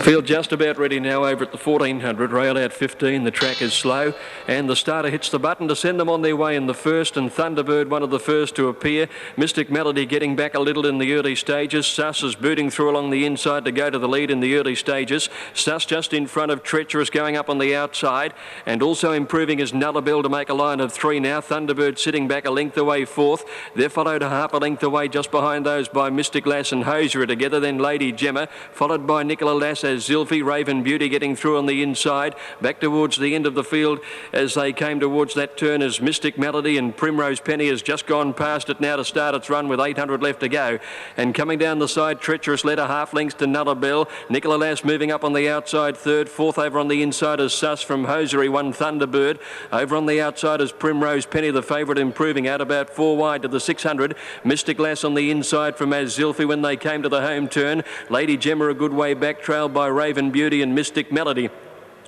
Field just about ready now over at the 1400, rail out 15, the track is slow and the starter hits the button to send them on their way in the first, and Thunderbird one of the first to appear. Mystic Melody getting back a little in the early stages. Suss is booting through along the inside to go to the lead in the early stages. Suss just in front of Treacherous going up on the outside, and also improving is Nullarbell to make a line of 3 now. Thunderbird sitting back a length away fourth. They're followed a half a length away just behind those by Mystic Lass and Hosier together, then Lady Gemma, followed by Nicola Lass as Zilphy. Raven Beauty getting through on the inside. Back towards the end of the field as they came towards that turn as Mystic Melody, and Primrose Penny has just gone past it now to start its run with 800 left to go. And coming down the side, Treacherous led a half lengths to Nullarbell. Nicola Lass moving up on the outside third. Fourth over on the inside is Suss from Hosiery, one Thunderbird. Over on the outside is Primrose Penny, the favourite, improving out about 4 wide to the 600. Mystic Lass on the inside from Az Zilphy when they came to the home turn. Lady Gemma a good way back, trailed by Raven Beauty and Mystic Melody.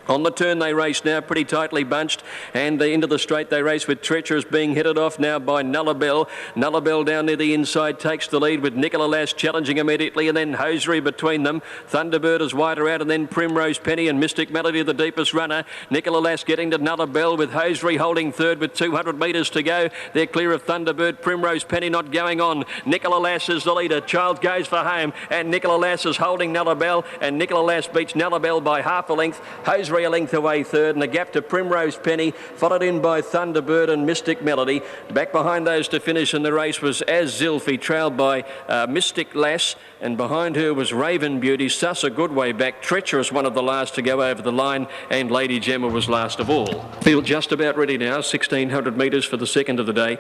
On the turn they race now, pretty tightly bunched, and into the straight they race with Treacherous being headed off now by Nullarbell. Nullarbell down near the inside takes the lead with Nicola Lass challenging immediately, and then Hosiery between them. Thunderbird is wider out, and then Primrose Penny and Mystic Melody the deepest runner. Nicola Lass getting to Nullarbell with Hosiery holding third with 200 metres to go. They're clear of Thunderbird. Primrose Penny not going on. Nicola Lass is the leader. Child goes for home, and Nicola Lass is holding Nullarbell, and Nicola Lass beats Nullarbell by half a length. Hosiery a length away third, and a gap to Primrose Penny, followed in by Thunderbird and Mystic Melody. Back behind those to finish in the race was Az Zilphy, trailed by Mystic Lass, and behind her was Raven Beauty. Suss a good way back. Treacherous one of the last to go over the line, and Lady Gemma was last of all. Field just about ready now, 1600 metres for the second of the day.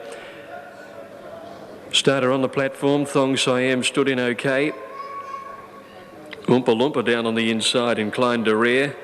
Starter on the platform, Thong Siam stood in okay. Oompa Loompa down on the inside, inclined to rear.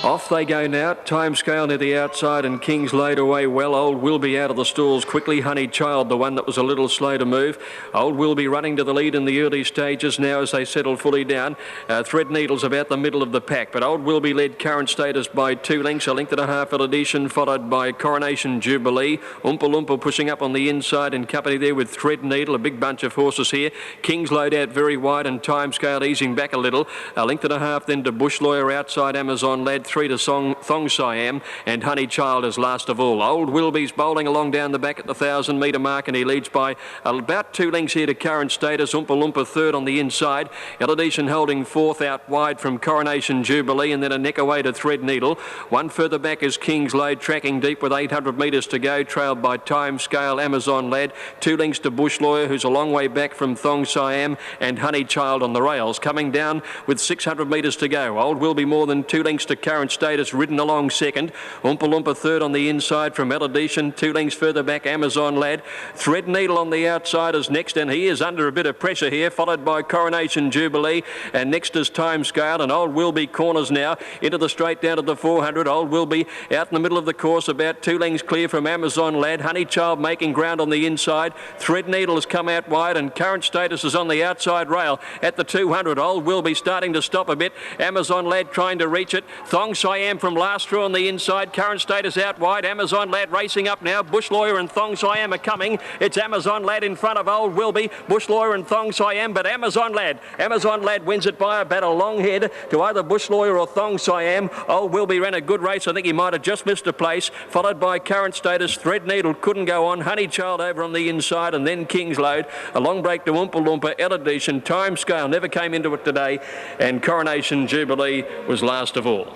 Off they go now. Timescale near the outside, and King's Load away well. Old Wilby out of the stalls quickly. Honey Child, the one that was a little slow to move. Old Wilby running to the lead in the early stages now as they settle fully down. Threadneedle's about the middle of the pack, but Old Wilby led Current Status by 2 lengths, a length and a half at Edition, followed by Coronation Jubilee. Oompa Loompa pushing up on the inside in company there with Threadneedle, a big bunch of horses here. King's Load out very wide, and Timescale easing back a little. A length and a half then to Bush Lawyer outside Amazon Lad. 3 to Thong Siam, and Honey Child is last of all. Old Wilby's bowling along down the back at the 1,000 metre mark, and he leads by about 2 lengths here to Current Status. Oompa Loompa third on the inside. Elidation holding fourth out wide from Coronation Jubilee, and then a neck away to Threadneedle. One further back is King's Load, tracking deep with 800 metres to go, trailed by Timescale, Amazon Lad. 2 lengths to Bush Lawyer, who's a long way back from Thong Siam, and Honey Child on the rails. Coming down with 600 metres to go. Old Wilby more than 2 lengths to Current Status, ridden along second. Oompa Loompa third on the inside from Elidation. 2 lengths further back, Amazon Lad. Threadneedle on the outside is next, and he is under a bit of pressure here, followed by Coronation Jubilee, and next is Timescale, and Old Wilby corners now into the straight down to the 400. Old Wilby out in the middle of the course, about 2 lengths clear from Amazon Lad. Honey Child making ground on the inside. Threadneedle has come out wide, and Current Status is on the outside rail at the 200. Old Wilby starting to stop a bit. Amazon Lad trying to reach it. Thong Siam from last through on the inside. Current Status out wide. Amazon Lad racing up now. Bush Lawyer and Thong Siam are coming. It's Amazon Lad in front of Old Wilby. Bush Lawyer and Thong Siam, but Amazon Lad wins it by about a long head to either Bush Lawyer or Thong Siam. Old Wilby ran a good race. I think he might have just missed a place, followed by Current Status. Threadneedle couldn't go on. Honey Child over on the inside, and then King's Load. A long break to Oompa Loompa. Elidation, Timescale never came into it today, and Coronation Jubilee was last of all.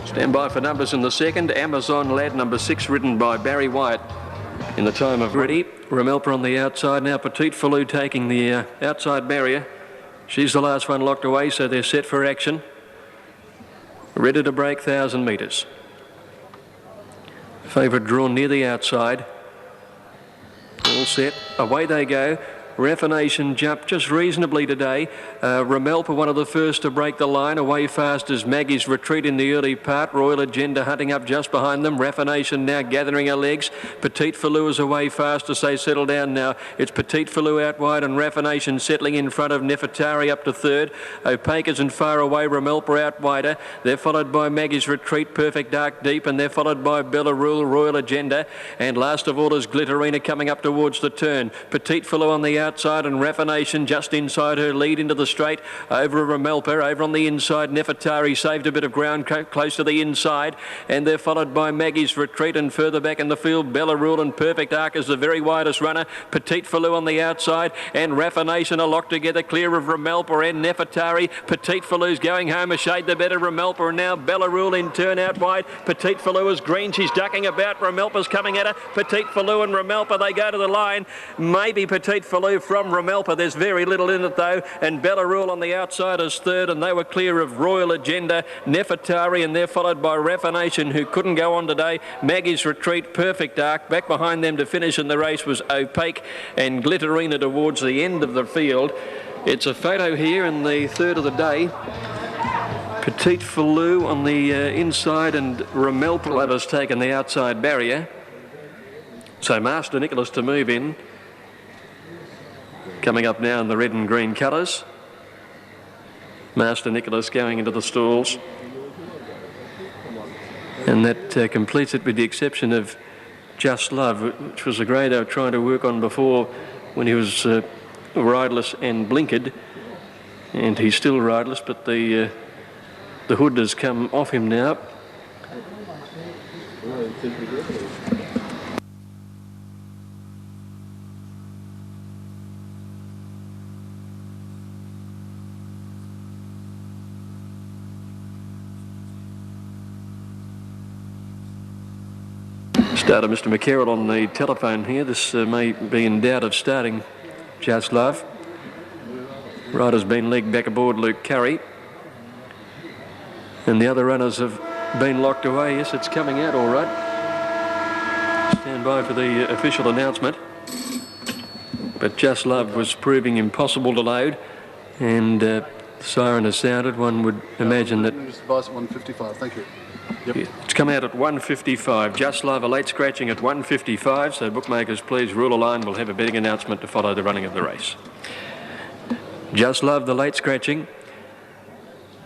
Stand by for numbers in the second. Amazon Lad, number 6, ridden by Barry Wyatt in the time of ready. Ramelpa on the outside now. Petite Falou taking the outside barrier. She's the last one locked away, so they're set for action. Ready to break 1,000 metres. Favourite drawn near the outside. All set. Away they go. Raffination jumped just reasonably today. Ramelpa, one of the first to break the line. Away fast as Maggie's Retreat in the early part. Royal Agenda hunting up just behind them. Raffination now gathering her legs. Petite Falou is away fast as they settle down now. It's Petite Falou out wide and Raffination settling in front of Nefertari up to third. Opaque isn't far away. Ramelpa out wider. They're followed by Maggie's Retreat, Perfect Dark Deep, and they're followed by Bella Rule, Royal Agenda, and last of all is Glitterina coming up towards the turn. Petite Falou on the outside and Raffination just inside her lead into the straight. Over Ramelpa, over on the inside, Nefertari saved a bit of ground close to the inside, and they're followed by Maggie's Retreat, and further back in the field, Bella Rule and Perfect Arc is the very widest runner. Petite Falou on the outside, and Raffination are locked together, clear of Ramelpa and Nefertari. Petite Falou's going home a shade the better. Ramelpa, and now Bella Rule in turn out wide. Petite Falou is green, she's ducking about. Ramelpa's coming at her. Petite Falou and Ramelpa, they go to the line. Maybe Petite Falou from Ramelpa. There's very little in it though, and Bella Rule on the outside is third, and they were clear of Royal Agenda, Nefertari, and they're followed by Raffination, who couldn't go on today. Maggie's Retreat, Perfect Arc. Back behind them to finish in the race was Opaque and Glitterina towards the end of the field. It's a photo here in the third of the day. Petite Falou on the inside and Ramelpa has taken the outside barrier. So Master Nicholas to move in. Coming up now in the red and green colours. Master Nicholas going into the stalls. And that completes it with the exception of Just Love, which was a grade they were trying to work on before when he was riderless and blinkered. And he's still riderless, but the hood has come off him now. Starter Mr. McCarroll on the telephone here. This may be in doubt of starting Just Love. Rider's been legged back aboard Luke Curry. And the other runners have been locked away. Yes, it's coming out all right. Stand by for the official announcement. But Just Love was proving impossible to load, and the siren has sounded. One would imagine that... Advice at 155, thank you. Yep. It's come out at 155. Just Love, a late scratching at 155. So bookmakers, please rule a line. We'll have a betting announcement to follow the running of the race. Just Love, the late scratching.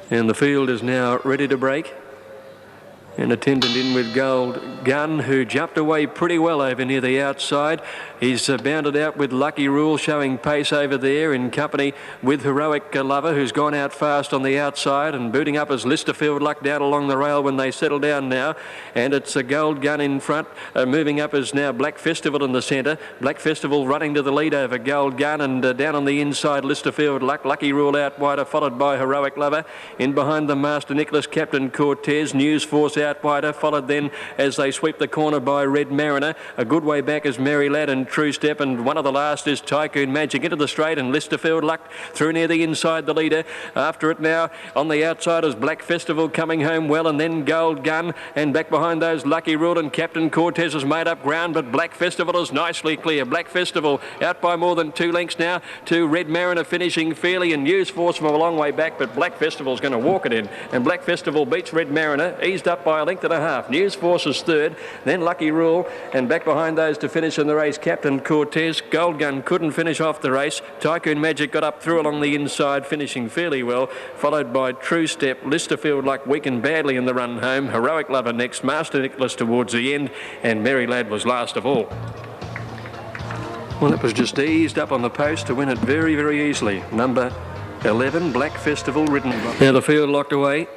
And the field is now ready to break. An attendant in with Gold Gun, who jumped away pretty well over near the outside. He's bounded out with Lucky Rule, showing pace over there in company with Heroic Lover, who's gone out fast on the outside, and booting up as Listerfield Luck down along the rail when they settle down now. And it's a Gold Gun in front. Moving up is now Black Festival in the centre. Black Festival running to the lead over Gold Gun, and down on the inside Listerfield Luck. Lucky Rule out wider, followed by Heroic Lover. In behind them, Master Nicholas, Captain Cortez, News Force out wider, followed then as they sweep the corner by Red Mariner. A good way back is Merry Lad and True Step, and one of the last is Tycoon Magic into the straight, and Listerfield Luck through near the inside, the leader. After it now on the outside is Black Festival coming home well, and then Gold Gun, and back behind those Lucky Rule and Captain Cortez has made up ground, but Black Festival is nicely clear. Black Festival out by more than 2 lengths now to Red Mariner finishing fairly, and News Force from a long way back, but Black Festival's going to walk it in, and Black Festival beats Red Mariner, eased up by a length and a half. News Force is third, then Lucky Rule, and back behind those to finish in the race, Captain Cortez. Gold Gun couldn't finish off the race. Tycoon Magic got up through along the inside, finishing fairly well, followed by True Step. Listerfield Luck weakened badly in the run home. Heroic Lover next, Master Nicholas towards the end, and Merry Lad was last of all. Well, that was just eased up on the post to win it very, very easily. Number 11, Black Festival, ridden. Now the field locked away.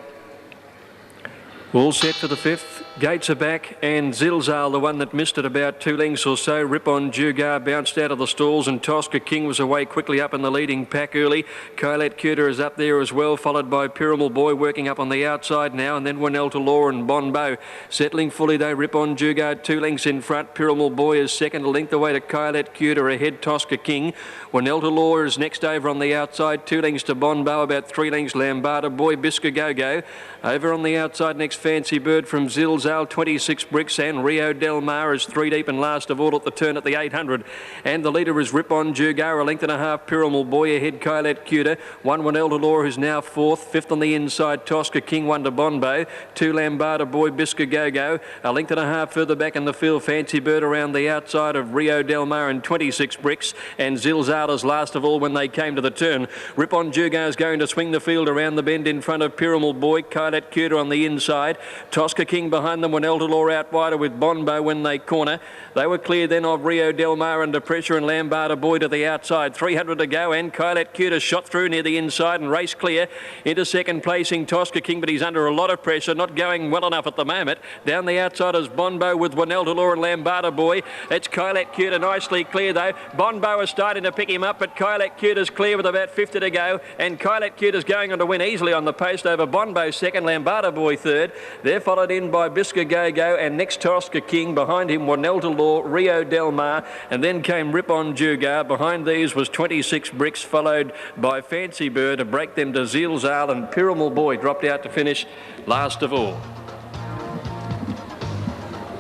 All set for the fifth. Gates are back, and Zilzal, the one that missed it about 2 lengths or so. Ripon Jugar bounced out of the stalls, and Tosca King was away quickly up in the leading pack early. Kylet Cuter is up there as well, followed by Pyramid Boy working up on the outside now, and then Winelta Law and Bonbow. Settling fully though, Ripon Jugar 2 lengths in front. Pyramid Boy is second, a length away to Kylet Cuter, ahead Tosca King. Winelta Law is next over on the outside, 2 lengths to Bonbow, about 3 lengths Lambarda Boy, Bisca Go-Go. Over on the outside next, Fancy Bird from Zilzal. Zal, 26 Bricks, and Rio Del Mar is 3 deep and last of all at the turn at the 800. And the leader is Rip On Jugar, a length and a half. Pyramid Boy ahead, Kylat Cuter. 1 Elder Law, who's now 4th. 5th on the inside, Tosca King, 1 to Bonbo. 2 Lambada Boy, Bisca Go-Go. A length and a half further back in the field, Fancy Bird around the outside of Rio Del Mar and 26 Bricks. And Zilzala's last of all when they came to the turn. Rip On Jugar is going to swing the field around the bend in front of Pyramid Boy. Kylat Cuter on the inside. Tosca King behind them, 1 Elder Law out wider with Bonbo when they corner. They were clear then of Rio Del Mar under pressure and Lambada Boy to the outside. 300 to go and Kylat Cuter shot through near the inside and race clear into second placing Tosca King, but he's under a lot of pressure, not going well enough at the moment. Down the outside is Bonbo with Wanel Delore and Lambada Boy. It's Kylat Cuter nicely clear though. Bonbo is starting to pick him up, but Kylat Cuter's clear with about 50 to go, and Kylat Cuter's going on to win easily on the post over Bonbo second, Lambada Boy third. They're followed in by Bisca Go-Go and next Tosca King. Behind him Wanel Delore, Rio Del Mar, and then came Rip On Jugar. Behind these was 26 Bricks, followed by Fancy Bird to break them to Zilzal, and Pyramid Boy dropped out to finish last of all.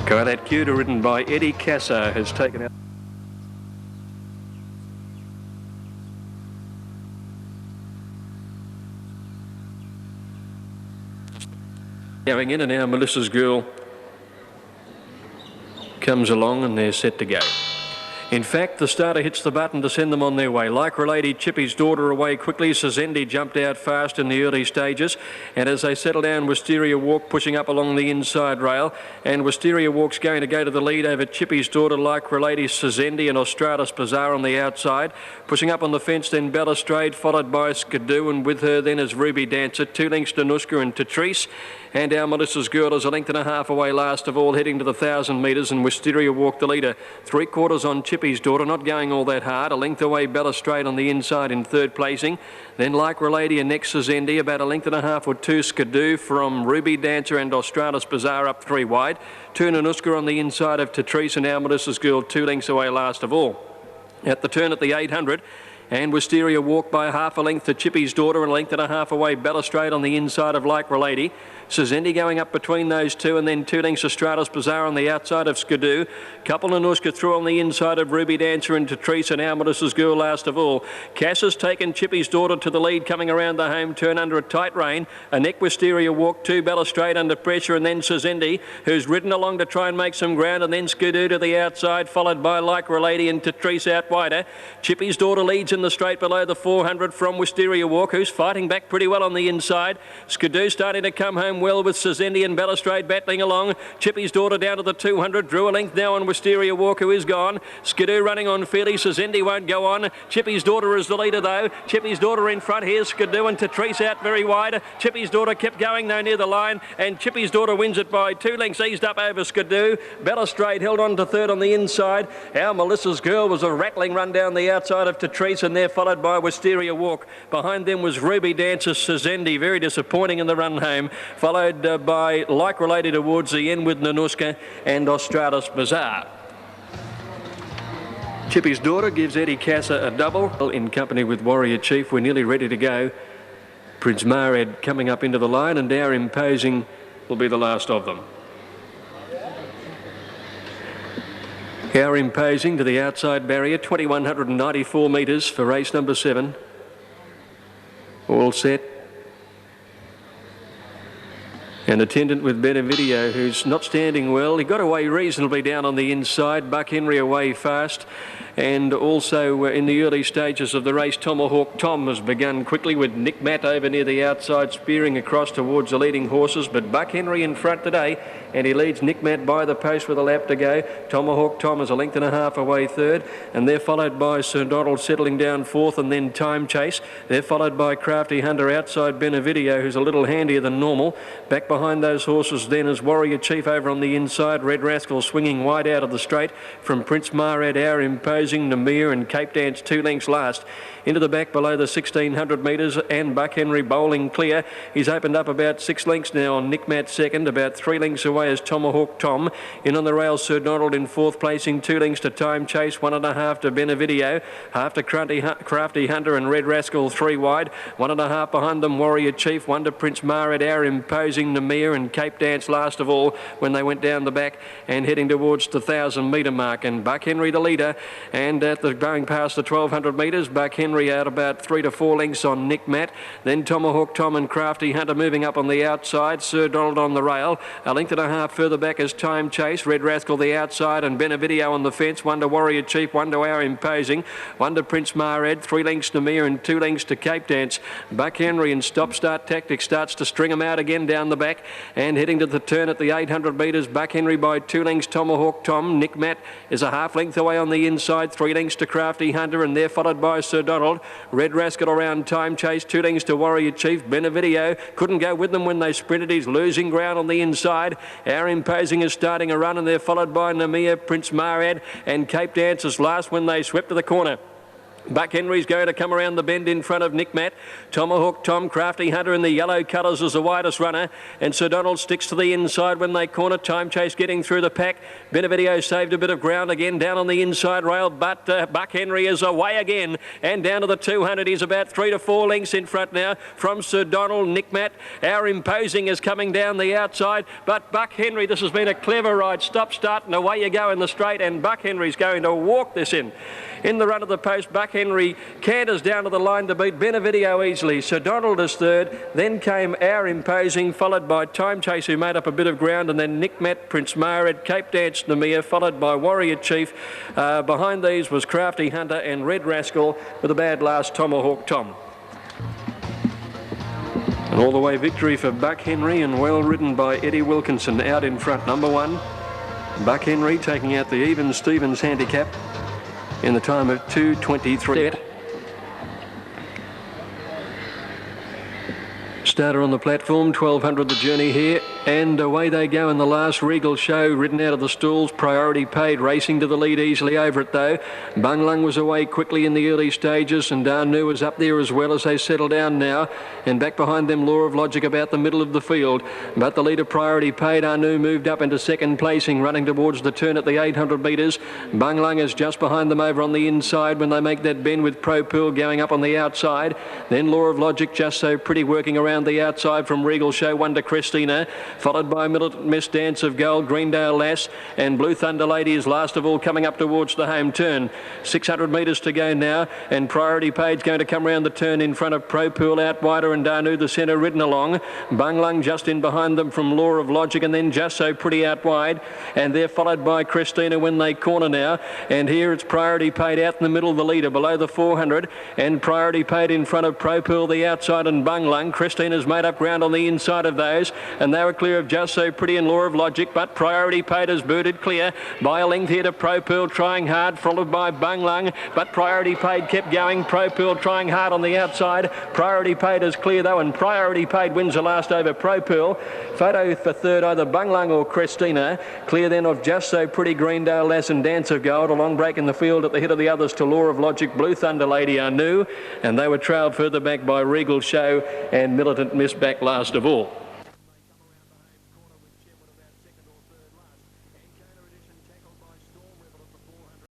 Kylat Cuter, ridden by Eddie Casso, has taken out. Going in, and now Melissa's Girl comes along and they're set to go. In fact, the starter hits the button to send them on their way. Like Lady, Chippy's Daughter away quickly. Sazendi jumped out fast in the early stages. And as they settle down, Wisteria Walk pushing up along the inside rail. And Wisteria Walk's going to go to the lead over Chippy's Daughter, Like Lady, Sazendi and Australis Bazaar on the outside. Pushing up on the fence then Balustrade, followed by Skidoo, and with her then is Ruby Dancer. 2 lengths to Nuska and Tatrice. And our Melissa's Girl is a length and a half away last of all, heading to the 1,000 metres, and Wisteria Walk the leader. 3/4 on Chippy's Daughter, not going all that hard. A length away Balustrade on the inside in 3rd placing. Then Like Lady and next Sazendi, about a length and a half or 2 Skidoo from Ruby Dancer and Australis Bazaar up 3 wide. 2 Nanuska on the inside of Tatrice, and our Melissa's Girl 2 lengths away last of all. At the turn at the 800, and Wisteria Walk by half a length to Chippy's Daughter, and a length and a half away Balustrade on the inside of Like Lady. Sazendi going up between those two, and then 2 lengths Australis Bazaar on the outside of Skidoo. Couple of Nuska through on the inside of Ruby Dancer and Tatrice, and our Melissa's Girl last of all. Cass has taken Chippy's Daughter to the lead, coming around the home turn under a tight rein. A neck Wisteria Walk, 2 Balustrade under pressure, and then Sazendi, who's ridden along to try and make some ground, and then Skidoo to the outside, followed by Like Lady and Tatrice out wider. Chippy's Daughter leads in the straight below the 400 from Wisteria Walk, who's fighting back pretty well on the inside. Skidoo starting to come home well with Sazendi and Balustrade battling along. Chippy's Daughter down to the 200, drew a length now on Wisteria Walk, who is gone. Skidoo running on fairly, Sazendi won't go on. Chippy's Daughter is the leader though. Chippy's Daughter in front, here's Skidoo and Tatrice out very wide. Chippy's Daughter kept going though near the line, and Chippy's Daughter wins it by 2 lengths, eased up over Skidoo. Balustrade held on to 3rd on the inside. Our Melissa's Girl was a rattling run down the outside of Tatrice, and they're followed by Wisteria Walk. Behind them was Ruby Dancer, Sazendi, very disappointing in the run home, followed by Like Lady towards the end with Nanuska and Australis Bazaar. Chippy's Daughter gives Eddie Casa a double. In company with Warrior Chief, we're nearly ready to go. Prince Marad coming up into the line, and Our Imposing will be the last of them. Our Imposing to the outside barrier, 2,194 metres for race number 7. All set. And attendant with Benevidio, who's not standing well. He got away reasonably down on the inside. Buck Henry away fast. And also in the early stages of the race, Tomahawk Tom has begun quickly with Nick Matt over near the outside, spearing across towards the leading horses. But Buck Henry in front today, and he leads Nick Matt by the post with a lap to go. Tomahawk Tom is a length and a half away 3rd, and they're followed by Sir Donald settling down 4th, and then Time Chase. They're followed by Crafty Hunter outside Benevidio, who's a little handier than normal. Back behind those horses then is Warrior Chief over on the inside. Red Rascal swinging wide out of the straight from Prince Marad, Our Imposing, Namir and Cape Dance 2 lengths last. Into the back below the 1,600 metres, and Buck Henry bowling clear. He's opened up about 6 lengths now on Nick Matt second, about 3 lengths away away is Tomahawk Tom. In on the rail, Sir Donald in fourth placing, 2 lengths to Time Chase, 1.5 to Benevideo, half to Crafty Hunter and Red Rascal 3 wide, 1.5 behind them Warrior Chief, 1 to Prince Marid, Our Imposing, Namir and Cape Dance last of all when they went down the back and heading towards the 1,000 metre mark. And Buck Henry the leader, and at the going past the 1,200 metres, Buck Henry out about 3 to 4 lengths on Nick Matt. Then Tomahawk Tom and Crafty Hunter moving up on the outside, Sir Donald on the rail, 1.5 further back as Time Chase, Red Rascal the outside and Benevideo on the fence, 1 to Warrior Chief, 1 to Our Imposing, 1 to Prince Mared, 3 lengths to Mir and 2 lengths to Cape Dance. Buck Henry in stop-start tactics starts to string them out again down the back and heading to the turn at the 800 metres. Buck Henry by 2 lengths, Tomahawk Tom. Nick Matt is a half length away on the inside, 3 lengths to Crafty Hunter and they're followed by Sir Donald. Red Rascal around Time Chase, 2 lengths to Warrior Chief. Benevideo couldn't go with them when they sprinted. He's losing ground on the inside. Our Imposing is starting a run and they're followed by Namir, Prince Marad and Cape Dance is last when they swept to the corner. Buck Henry's going to come around the bend in front of Nick Matt. Tomahawk Tom, Crafty Hunter in the yellow colours is the widest runner. And Sir Donald sticks to the inside when they corner. Time Chase getting through the pack. Benevideo saved a bit of ground again down on the inside rail. But Buck Henry is away again. And down to the 200. He's about 3 to 4 lengths in front now from Sir Donald. Nick Matt, Our Imposing is coming down the outside. But Buck Henry, this has been a clever ride. Stop, start and away you go in the straight. And Buck Henry's going to walk this in. In the run of the post, Buck Henry canters down to the line to beat Benevideo easily. Sir Donald is third, then came Our Imposing, followed by Time Chase, who made up a bit of ground, and then Nick Matt, Prince Marid, Cape Dance, Namir, followed by Warrior Chief. Behind these was Crafty Hunter and Red Rascal, with a bad last Tomahawk Tom. And all the way victory for Buck Henry, and well ridden by Eddie Wilkinson out in front. Number 1, Buck Henry taking out the Even Stevens handicap in the time of 2:23. Starter on the platform, 1,200 the journey here, and away they go in the last Regal Show, ridden out of the stalls. Priority Paid racing to the lead easily over it though. Bung Lung was away quickly in the early stages, and Darnu was up there as well as they settle down now, and back behind them Law of Logic about the middle of the field. But the leader Priority Paid, Arnu, moved up into second placing, running towards the turn at the 800 metres. Bung Lung is just behind them over on the inside when they make that bend, with Pro Pool going up on the outside. Then Law of Logic, Just So Pretty, working around the outside from Regal Show, 1 to Christina, followed by Militant Miss, Dance of Gold, Greendale Lass and Blue Thunder Lady is last of all, coming up towards the home turn. 600 metres to go now, and Priority Paid's going to come round the turn in front of Pro Pool out wider, and Darnu the centre ridden along. Bung Lung just in behind them from Law of Logic, and then Just So Pretty out wide, and they're followed by Christina when they corner now. And here it's Priority Paid out in the middle of the leader below the 400, and Priority Paid in front of Pro Pool the outside and Bung Lung. Christina's made up ground on the inside of those, and they were clear of Just So Pretty and Law of Logic, but Priority Paid is booted clear by a length here to Pro Pool, trying hard, followed by Bung Lung, but Priority Paid kept going. Pro Pool trying hard on the outside. Priority Paid is clear though, and Priority Paid wins the last over Pro Pool. Photo for third, either Bung Lung or Christina. Clear then of Just So Pretty, Greendale Lass and Dance of Gold. A long break in the field at the head of the others to Law of Logic, Blue Thunder Lady are new, and they were trailed further back by Regal Show and Militant Miss back last of all.